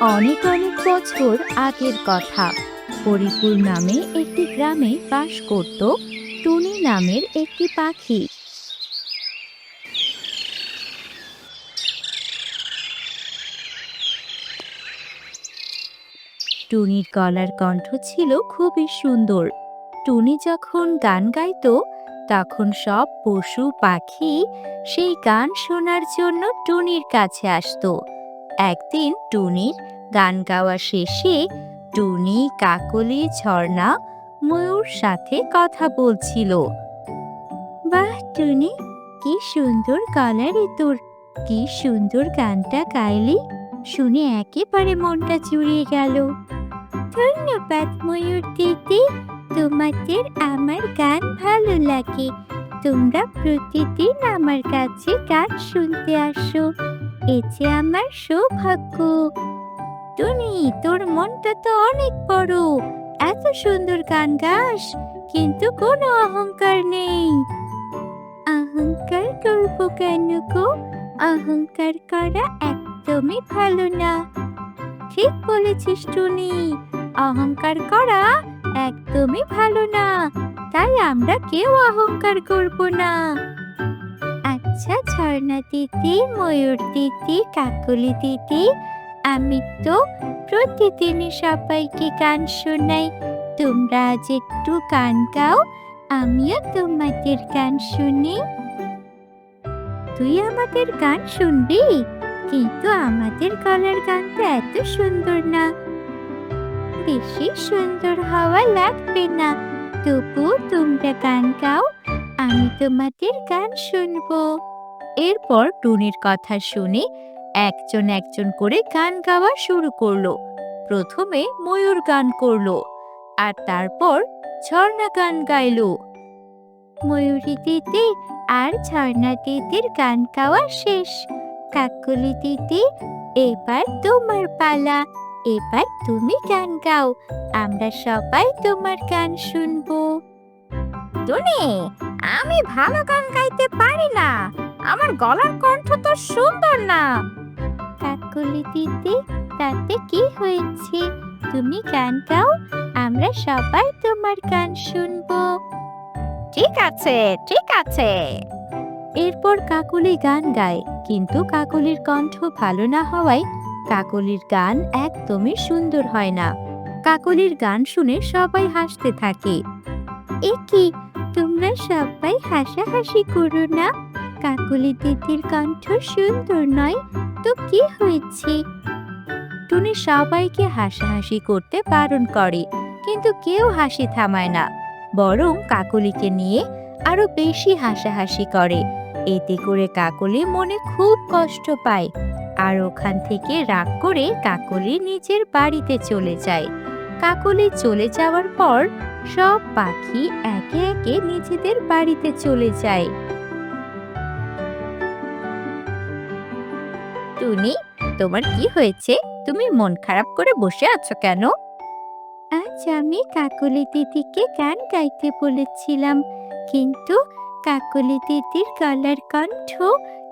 অনেক অনেক বছর আগের কথা। হরিপুর নামে একটি গ্রামে বাস করত টুনি নামের একটি পাখি। টুনির গলার কণ্ঠ ছিল খুবই সুন্দর। টুনি যখন গান গাইতো তখন সব পশু পাখি সেই গান শোনার জন্য টুনির কাছে আসতো। একদিন টুনির গান গাওয়া শেষে টুনি, কাকলি, ঝর্ণা, ময়ূর সাথে কথা বলছিল। বাহ টুনি, কি সুন্দর গলা রে তোর! কি সুন্দর গানটা গাইলি, শুনে একেবারে মনটা জুড়িয়ে গেল। ধন্যবাদ ময়ূর দিদি, তোমাদের আমার গান ভালো লাগে। তোমরা প্রতিদিন আমার কাছে গান শুনতে আসো, এ যে আমার সৌভাগ্য। টুনি, তোর মনটা তো অনেক বড়, এত সুন্দর গান গাস, কিন্তু কোনো অহংকার নেই। অহংকার করবো কেন গো? অহংকার করা একদমই ভালো না। ঠিক বলেছিস টুনি, অহংকার করা একদমই ভালো না, তাই আমরা কেউ অহংকার করব না। আচ্ছা ঝর্ণা দিদি, ময়ূর দিদি, কাকলি দিদি, আমি তো প্রতিদিনই সবাইকে গান শোনাই। তোমরা আজ একটু গান গাও, আমিও তোমাদের গান শুনি। তুই আমাদের গান শুনবি? কিন্তু আমাদের গলার গানটা এত সুন্দর না। বেশি সুন্দর হওয়া লাগবে না, তবু তোমরা গান গাও, আমি তোমাদের গান শুনবো। এরপর টুনির কথা শুনে একজন একজন করে গান গাওয়া শুরু করলো। প্রথমে ময়ূর গান করলো, আর তারপর ঝর্ণা গান গাইলো। ময়ূরী দিদি আর ঝর্ণা দিদির গান গাওয়া শেষ। কাকলি দিদি, এবার তোমার পালা, এবার তুমি গান গাও, আমরা সবাই তোমার গান শুনবো। টুনি, আমি ভালো গান গাইতে পারি না, আমার গলার কণ্ঠ তো সুন্দর না। কাকলি দিদি, তাতে কি হয়েছে? তুমি গান গাও, আমরা সবাই তোমার গান শুনবো। ঠিক আছে, ঠিক আছে। এরপর কাকলি গান গায়, কিন্তু কাকলির কণ্ঠ ভালো না হওয়ায় কাকলির গান একদমই সুন্দর হয় না। কাকলির গান শুনে সবাই হাসতে থাকে। এ কি, তোমরা সবাই হাসাহাসি করো না? কাকলি দিদির কণ্ঠ সুন্দর নয় তো কি হয়েছে? টুনি সবাইকে হাসাহাসি করতে বারণ করে, কিন্তু কেউ হাসি থামায় না, বরং কাকলিকে নিয়ে আরো বেশি হাসাহাসি করে। এতে করে কাকলি মনে খুব কষ্ট পায়, আর ওখান থেকে রাগ করে কাকলি নিজের বাড়িতে চলে যায়। কাকলি চলে যাওয়ার পর সব পাখি একে একে নিজেদের বাড়িতে চলে যায়। টুনি, তোমার কি হয়েছে? তুমি মন খারাপ করে বসে আছো কেন? আজ আমি কাকলি দিদিকে গান গাইতে বলেছিলাম, কিন্তু কাকলি দিদির গলার কণ্ঠ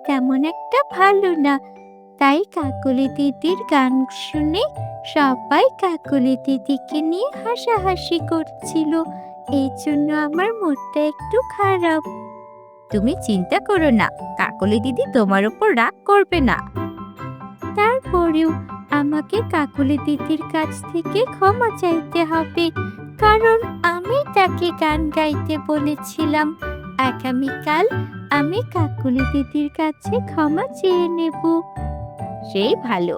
তেমন একটা ভালো না, তাই কাকলি দিদির গান শুনে সবাই কাকলি দিদিকে নিয়ে হাসাহাসি করছিল। এই জন্য আমার মনটা একটু খারাপ। তুমি চিন্তা করো না, কাকলি দিদি তোমার উপর রাগ করবে না। তারপরেও আমাকে কাকলি দিদির কাছ থেকে ক্ষমা চাইতে হবে, কারণ আমি তাকে গান গাইতে বলেছিলাম। আগামীকাল আমি কাকলি দিদির কাছে ক্ষমা চেয়ে নেব। সেই ভালো।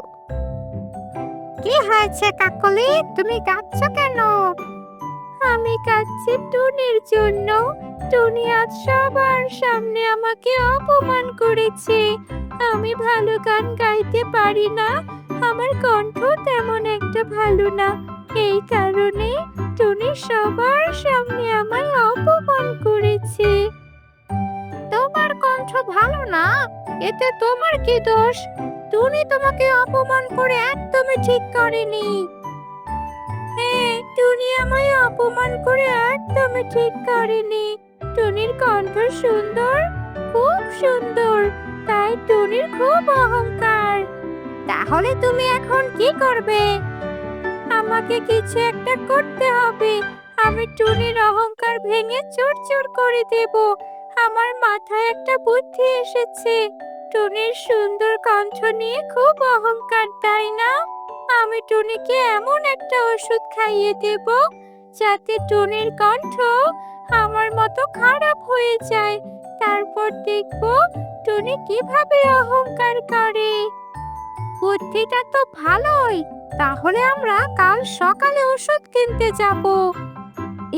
কি হয়েছে কাকলি, তুমি কাঁদছ কেন? আমি কাঁদছি টুনির জন্য। টুনি আজ সবার সামনে আমাকে অপমান করেছে। আমি ভালো গান গাইতে পারি না, আমার কণ্ঠ তেমন একটা ভালো না, এই কারণে টুনি সবার সামনে আমায় অপমান করেছে। তোমার কণ্ঠ ভালো না, এতে তোমার কি দোষ? টুনি তোমাকে অপমান করে একদমই ঠিক করেনি। হ্যাঁ, টুনি আমায় অপমান করে একদমই ঠিক করেনি। টুনির কণ্ঠ সুন্দর, খুব সুন্দর, তাই টুনির খুব অহংকার। তাহলে তুমি এখন কি করবে? আমাকে কিছু একটা করতে হবে। আমি টুনির অহংকার ভেঙে চুরচুর করে দেব। আমার মাথায় একটা বুদ্ধি এসেছে। টুনির সুন্দর কণ্ঠ নিয়ে খুব অহংকার, তাই না? আমি টুনিকে এমন একটা ওষুধ খাইয়ে দেব যাতে টুনির কণ্ঠ আমার মতো খারাপ হয়ে যায়। তারপর দেখব টুনি কিভাবে অহংকার করে। বুদ্ধিটা তো ভালোই। তাহলে আমরা কাল সকালে ওষুধ কিনতে যাব।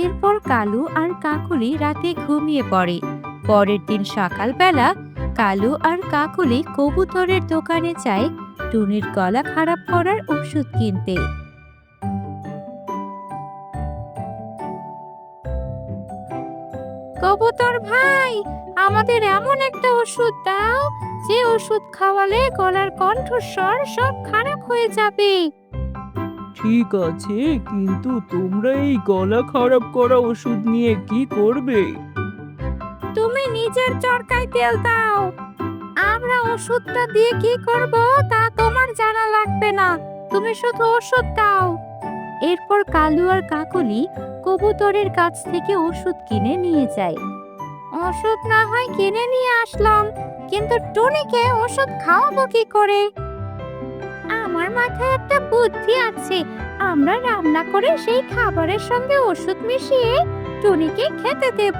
এরপর কালু আর কাকুলি রাতে ঘুমিয়ে পড়ে। পরের দিন সকালবেলা কালু আর কাকুলি কবুতরের দোকানে যায় টুনির গলা খারাপ করার ওষুধ কিনতে। কবুতর ভাই, আমাদের এমন একটা ওষুধ দাও যে ওষুধ খাওয়ালে গলার কণ্ঠস্বর সব খারাপ হয়ে যাবে। ঠিক আছে, কিন্তু তোমরা এই গলা খারাপ করা ওষুধ নিয়ে কি করবে? তুমি নিজের চরকায় তেল দাও। আমরা ওষুধটা দিয়ে কি করব তা তোমার জানা লাগবে না। তুমি শুধু ওষুধ দাও। এরপর কালু আর কাকলি কবুতরের কাছ থেকে ওষুধ কিনে নিয়ে যায়। ওষুধ না হয় কিনে নিয়ে আসলাম, কিন্তু টুনিকে ওষুধ খাওয়াবো কি করে? আমার মাথায় একটা বুদ্ধি আছে। আমরা রান্না করে সেই খাবারের সঙ্গে ওষুধ মিশিয়ে টুনিকে খেতে দেব।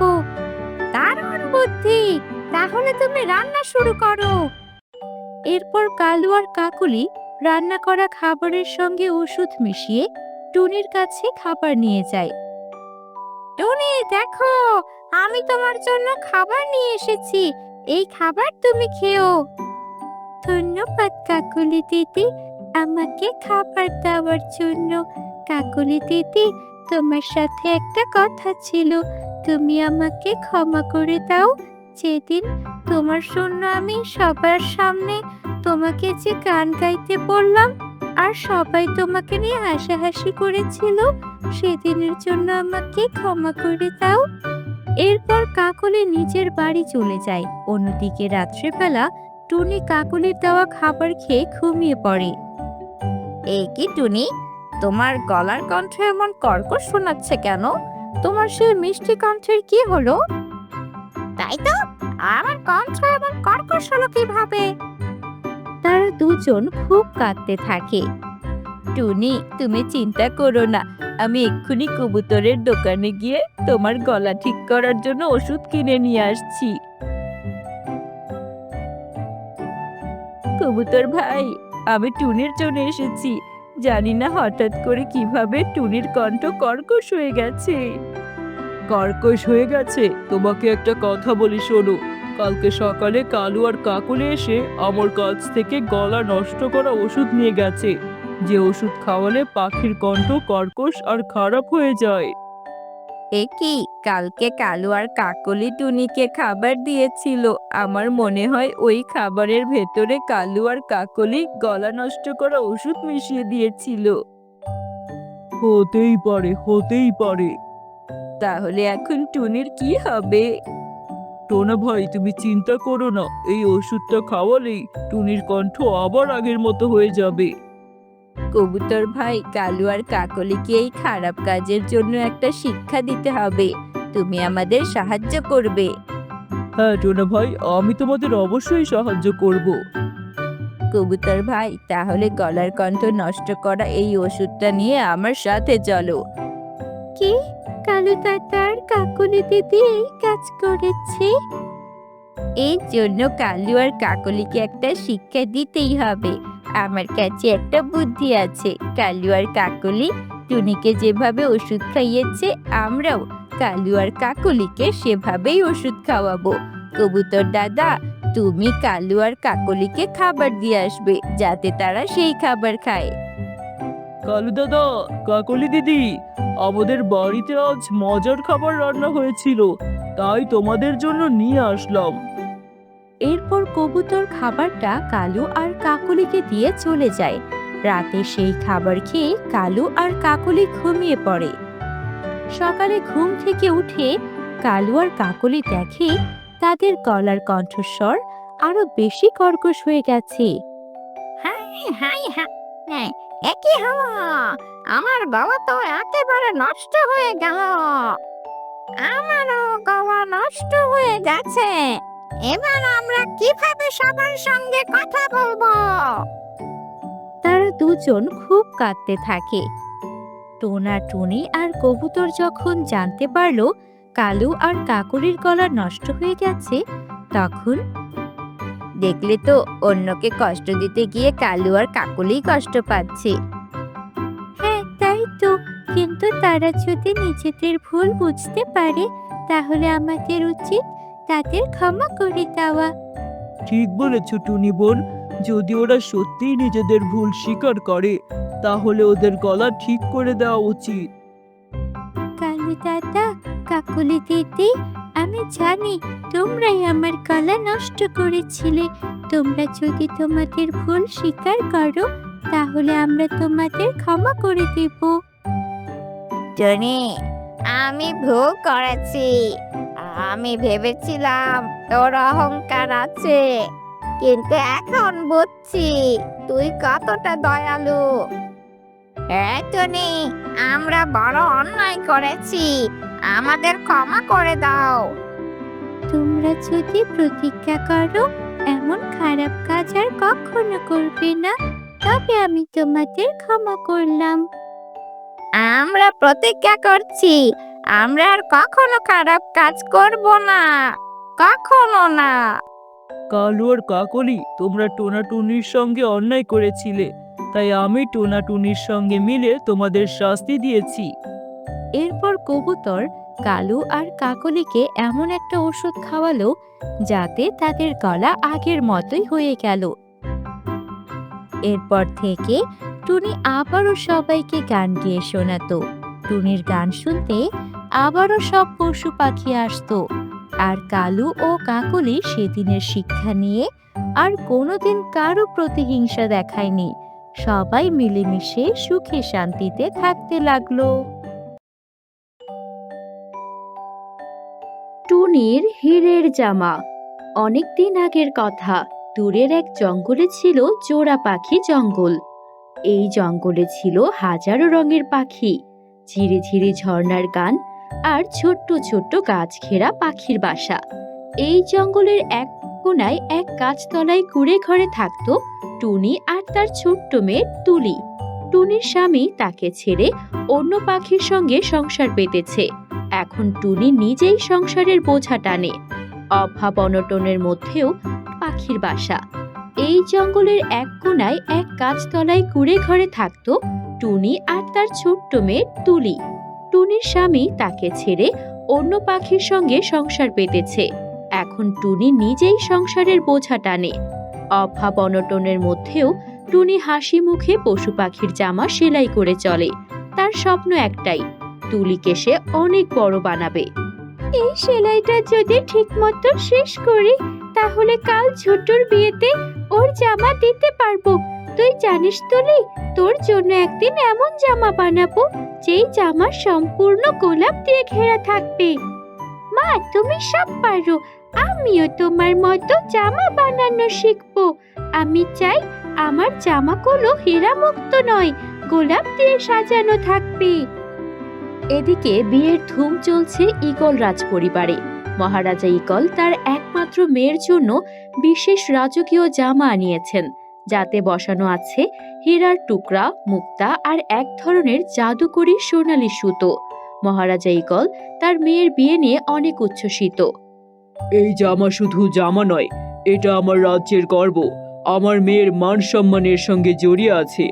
দারুণ বুদ্ধি! তাহলে তুমি রান্না শুরু করো। এরপর কালু আর কাকুলি রান্না করা খাবারের সঙ্গে ওষুধ মিশিয়ে টুনির কাছে খাবার নিয়ে যায়। টুনি, দেখো, আমি তোমার জন্য খাবার নিয়ে এসেছি। এই খাবার তুমি খেও। ধন্যবাদ কাকুলি দিদি, আমাকে খাবার দেওয়ার জন্য। কাকুলি দিদি, তোমার সাথে একটা কথা ছিল। তুমি আমাকে ক্ষমা করে দাও। যেদিন তোমার জন্য আমি সবার সামনে তোমাকে যে গান গাইতে বললাম আর সবাই তোমাকে নিয়ে হাসাহাসি করেছিল, সেদিনের জন্য আমাকে ক্ষমা করে দাও। এরপর কাকলি নিজের বাড়ি চলে যায়। অন্যদিকে রাত্রেবেলা টুনি কাকলির দেওয়া খাবার খেয়ে ঘুমিয়ে পড়ে। এই কি টুনি, তোমার গলার কণ্ঠ এমন কর্কশ শোনাচ্ছে কেন? তোমার সেই মিষ্টি কণ্ঠের কি হলো? তাই তো, আমার কণ্ঠ এমন কর্কশ হলো কিভাবে? তারা দুজন খুব কাঁদতে থাকে। টুনি, তুমি চিন্তা করো না, আমি এক্ষুনি কবুতরের দোকানে গিয়ে তোমার গলা ঠিক করার জন্য ওষুধ কিনে নিয়ে আসছি। কবুতর ভাই, আমি টুনির জন্য এসেছি। জানি না হঠাৎ করে কিভাবে টুনির কণ্ঠ কর্কশ হয়ে গেছে। কর্কশ হয়ে গেছে? তোমাকে একটা কথা বলি, শোনো। কালকে সকালে কালু আর কাকুলি এসে আমার কাছ থেকে গলা নষ্ট করা ওষুধ নিয়ে গেছে, যে ওষুধ খাওয়ালে পাখির কণ্ঠ কর্কশ আর খারাপ হয়ে যায়। এ কি, কালকে কালু আর কাকলি টুনিকে খাবার দিয়েছিল। আমার মনে হয় ওই খাবারের ভেতরে কালু আর কাকলি গলা নষ্ট করা ওষুধ মিশিয়ে দিয়েছিল। হতেই পারে, হতেই পারে। তাহলে এখন টুনির কি হবে? টোনা ভাই, তুমি চিন্তা করো না, এই ওষুধটা খাওয়ালেই টুনির কণ্ঠ আবার আগের মতো হয়ে যাবে। কবুতর ভাই, কালু আর কাকলিকে এই খারাপ কাজের জন্য একটা শিক্ষা দিতে হবে। তুমি আমাদের সাহায্য করবে। হ্যাঁ টোনা ভাই, আমি তোমাদের অবশ্যই সাহায্য করব। কবুতর ভাই, তাহলে গলার কণ্ঠ নষ্ট করা এই ওষুধটা নিয়ে আমার সাথে চলো। কি, কালু দাদা আর কাকলি দিদি এই কাজ করেছে? এই জন্য কালু আর কাকলিকে একটা শিক্ষা দিতেই হবে। আমার কাছে একটা বুদ্ধি আছে। কালু আর কাকলি টুনিকে যেভাবে ওষুধ খাইয়েছে, আমরাও কালু আর কাকলিকে সেভাবেই ওষুধ খাওয়াবো। কবুতর দাদা, তুমি কালু আর কাকলিকে খাবার দিয়ে আসবে যাতে তারা সেই খাবার খায়। কালু দাদা, কাকলি দিদি, আমাদের বাড়িতে আজ মজার খাবার রান্না হয়েছিল, তাই তোমাদের জন্য নিয়ে আসলাম। এরপর কবুতর খাবারটা কালু আর কাকলিকে দিয়ে চলে যায়। রাতে সেই খাবার খেয়ে কালু আর কাকলি ঘুমিয়ে পড়ে। সকালে ঘুম থেকে উঠে কালু আর কাকলি দেখে তাদের গলার কণ্ঠস্বর আরো বেশি কর্কশ হয়ে গেছে। হ্যাঁ, হাই হাই, একই হলো, আমার গলা তো একেবারে নষ্ট হয়ে গেল। আমারও গলা নষ্ট হয়ে গেছে। এবার আমরা কিভাবে সবার সঙ্গে কথা বলবো? তারা দুজন খুব কাঁদতে থাকে। টোনা, টুনি আর কবুতর যখন জানতে পারলো কালু আর কাকুলির গলা নষ্ট হয়ে গেছে, তখন দেখলে তো, অন্যকে কষ্ট দিতে গিয়ে কালু আর কাকুলি কষ্ট পাচ্ছে। হ্যাঁ, তাই তো। কিন্তু তারা যদি নিজেদের ভুল বুঝতে পারে, তাহলে আমাদের উচিত তাদের ক্ষমা করে দেওয়া। ঠিক বলেছ টুনি বোন। যদি ওরা সত্যিই নিজেদের ভুল স্বীকার করে, তাহলে ওদের গলা ঠিক করে দেওয়া উচিত। কালু দাদা, কাকুলি দিদি, আমি জানি তোমরাই আমার গলা নষ্ট করেছিলে। তোমরা যদি তোমাদের ভুল স্বীকার করো, তাহলে আমরা তোমাদের ক্ষমা করে দেব। টনি, আমি ভুল করেছি। আমি ভেবেছিলাম তোর অহংকার আছে, কিন্তু এখন বুঝছি তুই কতটা দয়ালু। হ্যাঁ টনি, আমরা বড় অন্যায় করেছি, আমাদের ক্ষমা করে দাও। তোমরা যদি প্রতিজ্ঞা করো এমন খারাপ কাজ আর কখনো করবে না, তবে আমি তোমাদের ক্ষমা করলাম। আমরা প্রতিজ্ঞা করছি, আমরা আর কখনো খারাপ কাজ করব না, কখনো না। কালু আর কাকলি, তোমরা টোনা টুনির সঙ্গে অন্যায় করেছিলে, তাই আমি টোনা টুনির সঙ্গে মিলে তোমাদের শাস্তি দিয়েছি। এরপর কবুতর কালু আর কাকলিকে এমন একটা ওষুধ খাওয়ালো যাতে তাদের গলা আগের মতোই হয়ে গেল। এরপর থেকে টুনি আবারও সবাইকে গান গেয়ে শোনাতো। টুনির গান শুনতে আবারও সব পশু পাখি আসতো। আর কালু ও কাকলি সেদিনের শিক্ষা নিয়ে আর কোনোদিন কারো প্রতিহিংসা দেখায়নি। সবাই মিলেমিশে সুখে শান্তিতে থাকতে লাগলো। টুনির হীরের জামা। অনেকদিন আগের কথা। দূরের এক জঙ্গলে ছিল জোড়া পাখি জঙ্গল। এই জঙ্গলে ছিল হাজারো রঙের পাখি, ঝিরিঝিরি ঝর্ণার গান আর ছোট্ট ছোট্ট গাছ ঘেরা পাখির বাসা। এই জঙ্গলের এক কোনায় এক গাছতলায় কুঁড়ে ঘরে থাকতো টুনি আর তার ছোট্ট মেয়ে তুলি। টুনির স্বামী তাকে ছেড়ে অন্য পাখির সঙ্গে সংসার পেতেছে। এখন টুনি নিজেই সংসারের বোঝা টানে। অভাব অনটনের মধ্যেও পাখির বাসা। এই জঙ্গলের এক কোনায় এক গাছতলায় কুঁড়ে ঘরে থাকতো টুনি আর তার ছোট্ট মেয়ে তুলি। টুনির স্বামী তাকে ছেড়ে অন্য পাখির সঙ্গে সংসার পেতেছে। এখন টুনি নিজেই সংসারের বোঝা টানে। অভাব অনটনের মধ্যেও টুনি হাসি মুখে পশু পাখির জামা সেলাই করে চলে। তার স্বপ্ন একটাই, তুলিকে সে অনেক বড় বানাবে। এই সেলাইটা যদি ঠিকমতো শেষ করি, তাহলে কাল ছোট্টর বিয়েতে ওর জামা দিতে পারবো। তুই জানিস তুলি, তোর জন্য একদিন এমন জামা বানাবো যেই জামা সম্পূর্ণ গোলাপ দিয়ে ঘেরা থাকবে। মা, তুমি সব পারো, আমিও তোমার মতো জামা বানানো শিখবো। আমি চাই আমার জামাগুলো হীরা মুক্ত নয়, গোলাপ দিয়ে সাজানো থাকবে। এদিকে বিয়ের ধুম চলছে ঈগল রাজ পরিবারে। মহারাজা ঈগল তার একমাত্র মেয়ের জন্য বিশেষ রাজকীয় জামা আনিয়েছেন, যাতে বসানো আছে হীরার টুকরা, মুক্তা আর এক ধরনের জাদুকরি সোনালী সুতো। মহারাজা ঈগল তার মেয়ের বিয়ে নিয়ে অনেক উচ্ছ্বসিত। এই জামা শুধু জামা নয়, এটা আমার রাজ্যের গর্ব। আমার মেয়ের মান সম্মানের সঙ্গে জড়িয়ে আছে।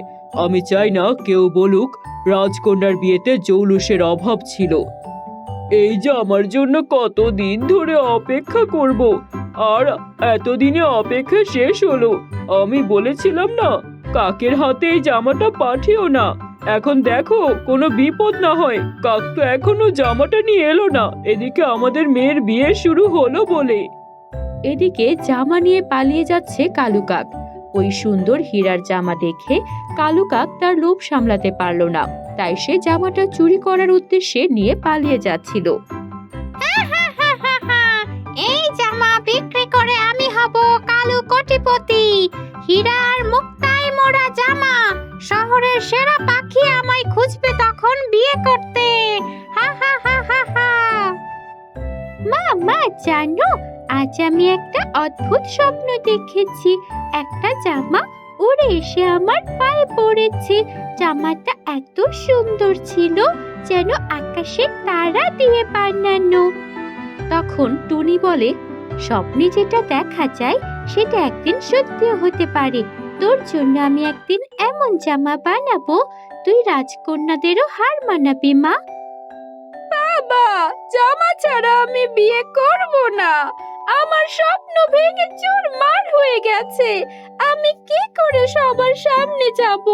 আমি চাই না কেউ বলুক রাজকন্যার বিয়েতে জৌলুসের অভাব ছিল। এই জামার জন্য কতদিন ধরে অপেক্ষা করব, আর এতদিনে অপেক্ষা শেষ হলো। আমি বলেছিলাম না, কাকের হাতে এই জামাটা পাঠিও না। এখন দেখো কোনো বিপদ না হয়। কাক তো এখনো জামাটা নিয়ে এলো না, এদিকে আমাদের মেয়ের বিয়ে শুরু হলো বলে। এদিকে জামা নিয়ে পালিয়ে যাচ্ছে কালু কাক। ওই সুন্দর হীরার জামা দেখে কালু কাক তার লোভ সামলাতে পারল না, তাই সে জামাটা চুরি করার উদ্দেশ্যে নিয়ে পালিয়ে যাচ্ছিল। এই জামা বিক্রি করে আমি হব কালু কোটিপতি। হীরা আর মুক্তায় মোড়া জামা, শহরের সেরা পাখি আমায় খুঁজবে তখন বিয়ে করতে। হা হা হা হা হা। মা জানো, আজ আমি একটা অদ্ভুত স্বপ্ন দেখেছি। একটা জামা উড়ে এসে আমার পায়ে পড়েছে। জামাটা এত সুন্দর ছিল, যেন আকাশের তারা দিয়ে বানানো। তখন টুনি বলে, স্বপ্নে যেটা দেখা যায় সেটা একদিন সত্যিও হতে পারে। তোর জন্য আমি একদিন এমন জামা বানাবো, তুই রাজকন্যাদেরও হার মানাবি। মা, বাবা, জামা ছাড়া আমি বিয়ে করব না। আমার স্বপ্ন ভেঙে চুরমার হয়ে গেছে। আমি কি করে সবার সামনে যাব?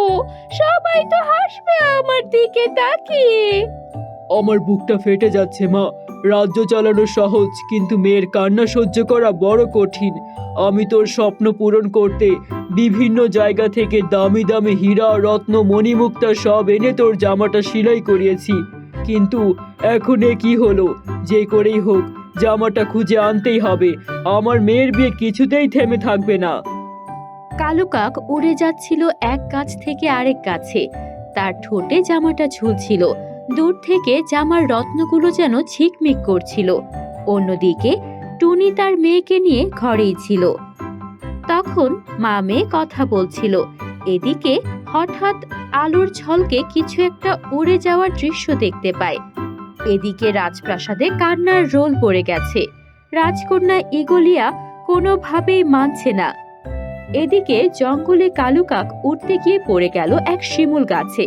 সবাই তো হাসবে আমার দিকে তাকিয়ে। আমার বুকটা ফেটে যাচ্ছে মা। রাজ্য চালানো সহজ, কিন্তু মেয়ের কান্না সহ্য করা বড় কঠিন। আমি তোর স্বপ্ন পূরণ করতে বিভিন্ন জায়গা থেকে দামি দামি হীরা, রত্ন, মণিমুক্তা সব এনে তোর জামাটা সেলাই করিয়েছি। কিন্তু এখন এ কি হলো? যে করেই হোক জামাটা খুঁজে আনতেই হবে। আমার মেয়ের বিয়ে কিছুতেই থেমে থাকবে না। কালু কাক উড়ে যাচ্ছিল এক গাছ থেকে আরেক গাছে। তার ঠোঁটে জামাটা ঝুলছিল। দূর থেকে জামার রত্নগুলো যেন ঝিকমিক করছিল। অন্যদিকে টুনি তার মেয়েকে নিয়ে ঘরেই ছিল। তখন মা মেয়ে কথা বলছিল। এদিকে হঠাৎ আলোর ঝলকে কিছু একটা উড়ে যাওয়ার দৃশ্য দেখতে পায়। এদিকে রাজপ্রাসাদে কান্নার রোল পড়ে গেছে। রাজকন্যা ইগলিয়া কোনোভাবেই মানছে না। এদিকে জঙ্গলে কালু কাক উঠতে গিয়ে পড়ে গেল এক শিমুল গাছে।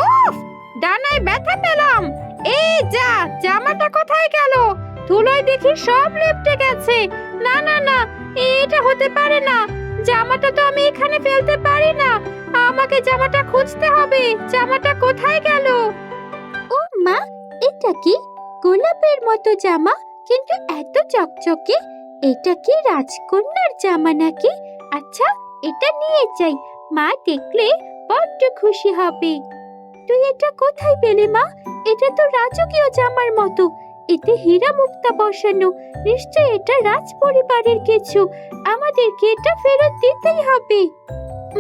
উফ, ডানায় ব্যথা পেলাম। এই যা, জামাটা কোথায় গেল? ধুলোয় দেখি সব লেপ্টে গেছে। না না না, এটা হতে পারে না। জামাটা তো আমি এখানে ফেলতে পারি না। আমাকে জামাটা খুঁজতে হবে। জামাটা কোথায় গেল? ও মা, এটা কি? গোলাপের মতো জামা, কিন্তু এত চকচকে। এটা কি রাজকন্যার জামা নাকি? আচ্ছা, এটা নিয়ে যাই। মা দেখলে বড্ড খুশি হবে। তুই এটা কোথায় পেলি মা? এটা তো রাজকীয় জামার মতো। এতে হীরা মুক্তা বসানো। নিশ্চয় এটা রাজ পরিবারের কিছু। আমাদেরকে এটা ফেরত দিতেই হবে।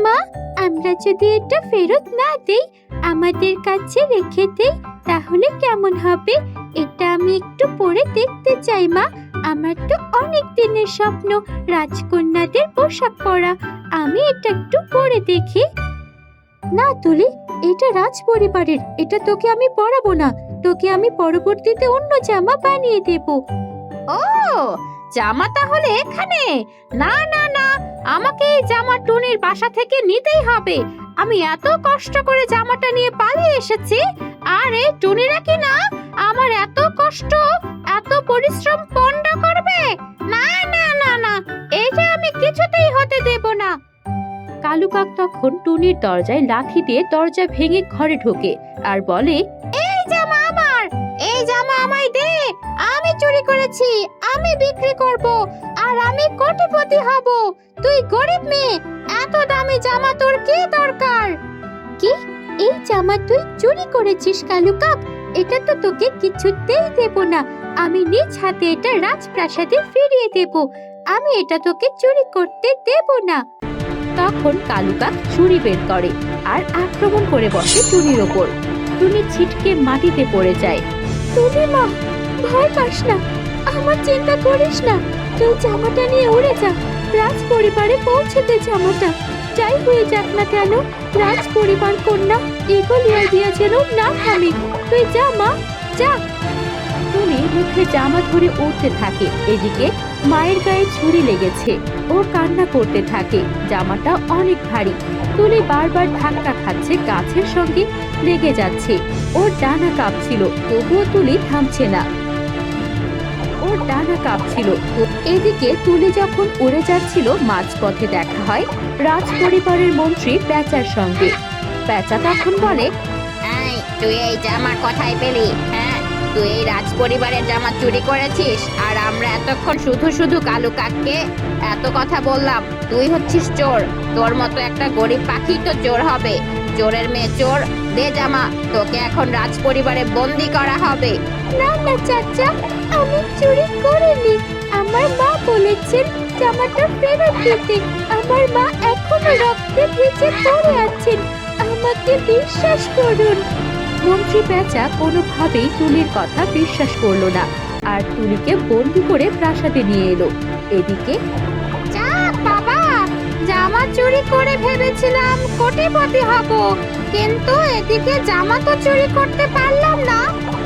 মা, আমরা যদি এটা ফেরত না দেই, আমাদের কাছে রেখে দেই, তাহলে কেমন হবে? এটা আমি একটু পরে দেখতে চাই মা। আমার তো অনেক দিনের স্বপ্ন রাজকন্যাদের পোশাক পরা। আমি এটা একটু পরে দেখি। না তুলি, এটা রাজ পরিবারের। এটা তোকে আমি পরাবো না। তোকে আমি পরবর্তীতে অন্য জামা বানিয়ে দেব। ও, জামা তাহলে এখানে? না না না, আমাকে এই জামা টুনির বাসা থেকে নিতেই হবে। আমি এত কষ্ট করে জামাটা নিয়ে পালিয়ে এসেছি, আর এই টুনিরা কি না আমার এত কষ্ট, এত পরিশ্রম পণ্ড করবে? না না না না, এটা আমি কিছুতেই হতে দেব না। কালু কাক তখন টুনির দরজায় লাঠি দিয়ে দরজা ভেঙে ঘরে ঢোকে আর বলে, এই জামা আমার, এই জামা আমায় দে। আমি চুরি করেছি, আমি বিক্রি করব, আর আমি কোটিপতি হব। তুই গরিব মেয়ে, এত দামি জামা তোর কি দরকার? কি, এই জামা তুই চুরি করেছিস কালু কাক? এটা তো তোকে কিছুতেই দেব না। আমি নিজ হাতে এটা রাজপ্রাসাদে ফিরিয়ে দেব। আমি এটা তোকে চুরি করতে দেব না। তখন কালু কাক ছুরি বের করে আর আক্রমণ করে বসে টুনির ওপর। টুনি ছিটকে মাটিতে পড়ে যায়। টুনি মা, ভয় পাস না, আমার চিন্তা করিস না। তুই জামাটা নিয়ে উড়ে যা। রাজ পরিবারে পৌঁছে দে জামাটা। যাই হয়ে যাক না কেন, রাজ পরিবার কন্যা এগোলিয়া দিয়া যেন না থামে। তুই যা মা, যা। টুনি মুখে জামা ধরে উঠতে থাকে। এদিকে মায়ের গায়ে ছুরি লেগেছে। ও কান্না করতে থাকে। জামাটা অনেক ভারী। তুলি বারবার ধাক্কা খাচ্ছে, গাছের সঙ্গে লেগে যাচ্ছে। ওর ডানা কাঁপছিল, তবুও তুলি থামছে না। ওর ডানা কাঁপছিল। এদিকে তুলি যখন উড়ে যাচ্ছিল, মাঝপথে দেখা হয় রাজ পরিবারের মন্ত্রী প্যাঁচার সঙ্গে। প্যাঁচা তখন বলে, এই, তুই এই জামা কোথায় পেলি? হ্যাঁ, তুই এই রাজ পরিবারের জামা চুরি করেছিস, আর আমরা এতক্ষণ শুধু শুধু কালু কাককে এত কথা বললাম। তুই হচ্ছিস চোর। তোর মতো একটা গরিব পাখি তো চোর হবে। চোরের মেয়ে চোর, দে জামা। তোকে এখন রাজ পরিবারে বন্দি করা হবে। না না চাচা, আমি চুরি করিনি। আমার মা বলেছেন জামাটা ফেরত দিতে। আমার মা এখন এখনো রক্তে ভিজে পড়ে আছেন, আমাকে বিশ্বাস করুন। মন্ত্রী পেঁচা কোনোভাবেই তুলির কথা বিশ্বাস করলো না আর তুলিকে বন্দি করে প্রাসাদে নিয়ে এলো। এদিকে যাক বাবা, জামা চুরি করে ভেবেছিলাম কোটিপতি হব, কিন্তু এদিকে জামা তো চুরি করতে পারলাম না,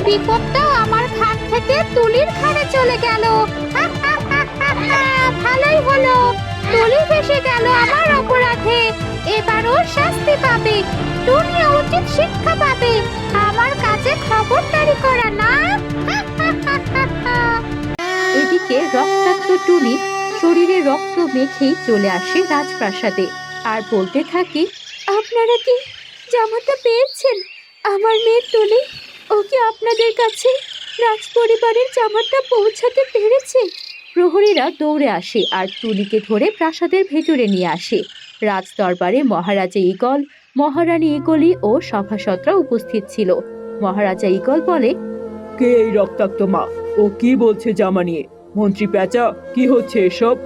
বিপদটাও আমার ঘাট থেকে তুলির ঘাড়ে চলে গেল। ভালোই হলো, তুলি ফেসে গেল আমার অপরাধে, এবারও শাস্তি পাবে, টুনিও উচিত শিক্ষা পাবে, আমার কাছে খবরদারি করা না। এদিকে রক্তাক্ত টুনি শরীরে রক্ত মেখেই চলে আসে রাজপ্রাসাদে আর বলতে থাকে, আপনারা কি জামাটা পেয়েছেন? আমার মেয়ে তুলি, ও কি আপনাদের কাছে রাজপরিবারের জামাটা পৌঁছাতে পেরেছে? প্রহরীরা দৌড়ে আসে আর তুলিকে ধরে প্রাসাদের ভেতরে নিয়ে আসে। রাজ দরবারে মহারাজা ঈগল, মহারানী ঈগলি ও সভাসদরা উপস্থিত ছিল। মহারাজা ঈগল বলে, কে এই রক্তাক্ত মা? ও কি বলছে জামা নিয়ে? মন্ত্রী পেঁচা, কি হচ্ছে এসব?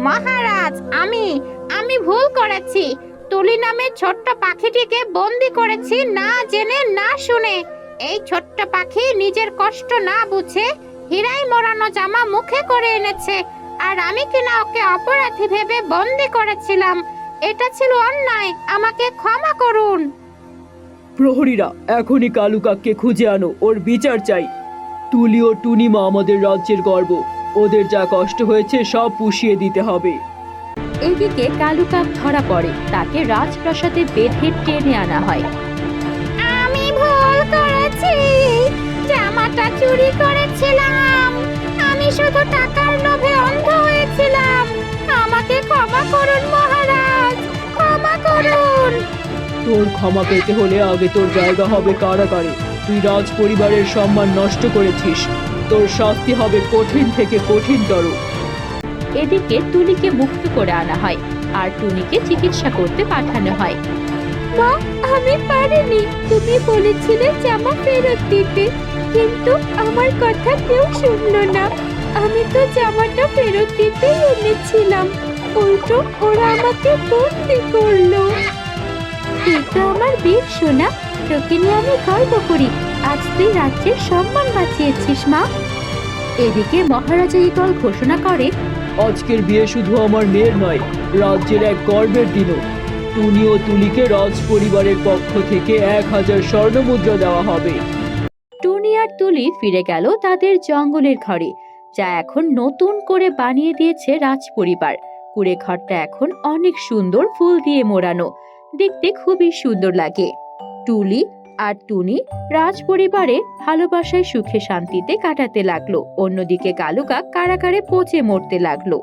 মহারাজ, আমি ভুল করেছি, তুলি নামে ছোট্ট পাখিটিকে বন্দি করেছি না জেনে না শুনে। এই ছোট্ট পাখি নিজের কষ্ট না বুঝে হীরায় মোড়ানো জামা মুখে করে এনেছে, আর আমি কিনা ওকে অপরাধী ভেবে বন্দি করেছিলাম। এটা ছিল অন্যায়, আমাকে ক্ষমা করুন। প্রহরীরা, এখনই কালু কাককে খুঁজে আনো, ওর বিচার চাই। তুলি ও টুনিমা আমাদের রাজ্যের গর্ব, ওদের যা কষ্ট হয়েছে সব পুষিয়ে দিতে হবে। এদিকে কালুকাক ধরা পড়ে, তাকে রাজপ্রাসাদে বেঁধে টেনে আনা হয়। আমি ভুল করেছি, জামাটা চুরি করেছিলাম, আমি শুধু টাকার লোভে অন্ধ হয়েছিলাম, আমাকে ক্ষমা করুন মহারাজ, ক্ষমা করুন। তোর ক্ষমা পেতে হলে আগে তোর জায়গা হবে কারাগারে। তুই রাজ পরিবারের সম্মান নষ্ট করেছিস, তোর শাস্তি হবে কঠিন থেকে কঠিনতর। এদিকে তুলিকে মুক্ত করে আনা হয় আর টুনিকে চিকিৎসা করতে পাঠানো হয়। মা, আমি পারিনি, তুমি বলেছিলে জামা ফেরত দিতে, কিন্তু আমার কথা কেউ শুনলো না। আমি তো জামাটা ফেরত দিতেই এনেছিলাম, উল্টো ওরা আমাকে বন্দি করলো। তুই তো আমার বীর সোনা, তোকে নিয়ে আমি গর্ব করি, আজ তুই রাজ্যের সম্মান বাঁচিয়েছিস মা। এদিকে মহারাজা ঈগল ঘোষণা করে, আজকের বিয়ে শুধু আমার মেয়ের নয়, রাজ্যের এক গর্বের দিনও। টুনি ও তুলিকে রাজ পরিবারের পক্ষ থেকে 1000 স্বর্ণমুদ্রা দেওয়া হবে। টুনি আর তুলি ফিরে গেল তাদের জঙ্গলের ঘরে, যা এখন নতুন করে বানিয়ে দিয়েছে রাজপরিবার। কুড়ে ঘরটা এখন অনেক সুন্দর ফুল দিয়ে মোড়ানো, দেখতে খুবই সুন্দর লাগে। টুলি আর টুনি রাজপরিবারে ভালোবাসায় সুখে শান্তিতে কাটাতে লাগলো, অন্যদিকে কালুকাক কারাগারে পচে মরতে লাগলো।